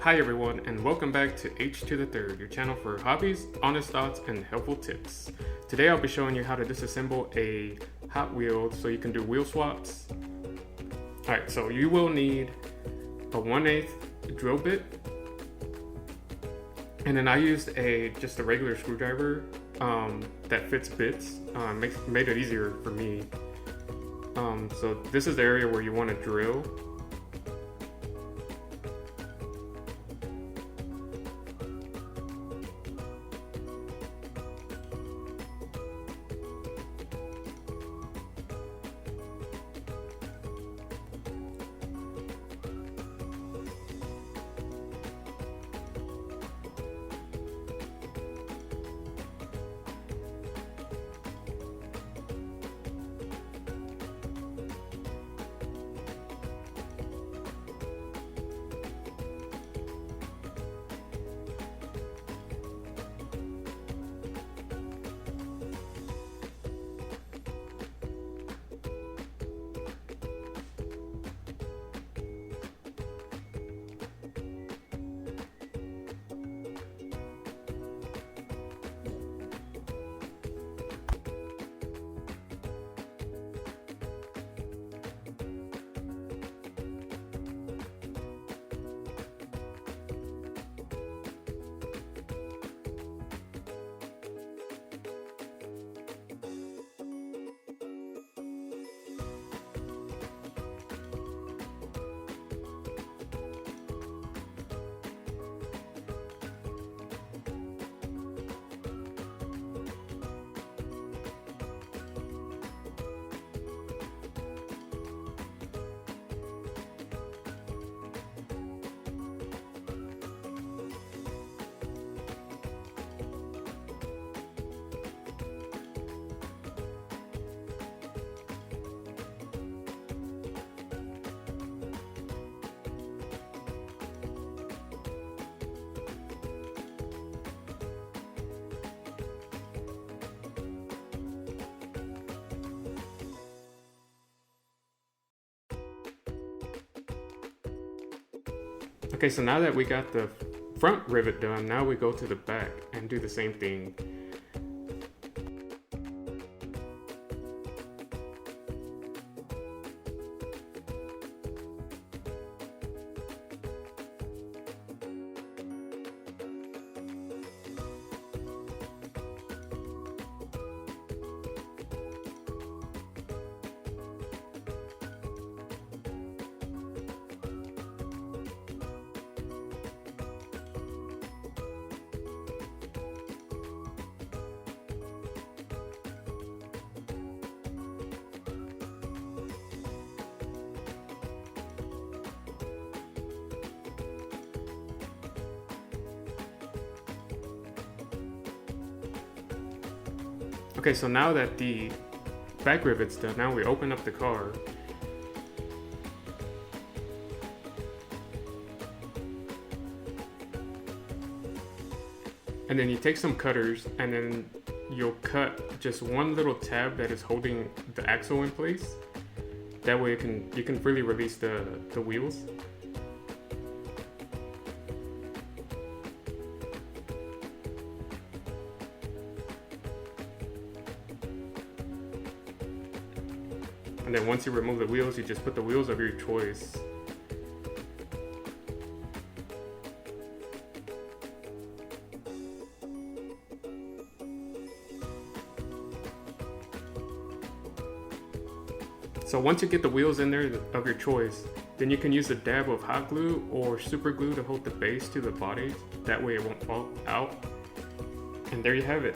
Hi everyone, and welcome back to H to the Third, your channel for hobbies, honest thoughts, and helpful tips. Today I'll be showing you how to disassemble a Hot Wheel so you can do wheel swaps. Alright, so you will need a 1/8 drill bit, and then I used just a regular screwdriver that fits bits. Made it easier for me. So this is the area where you want to drill. Okay, so now that we got the front rivet done, now we go to the back and do the same thing. Okay, so now that the back rivet's done, now we open up the car. And then you take some cutters and then you'll cut just one little tab that is holding the axle in place. That way you can freely release the wheels. And then once you remove the wheels, you just put the wheels of your choice. So once you get the wheels in there of your choice, then you can use a dab of hot glue or super glue to hold the base to the body. That way it won't fall out. And there you have it.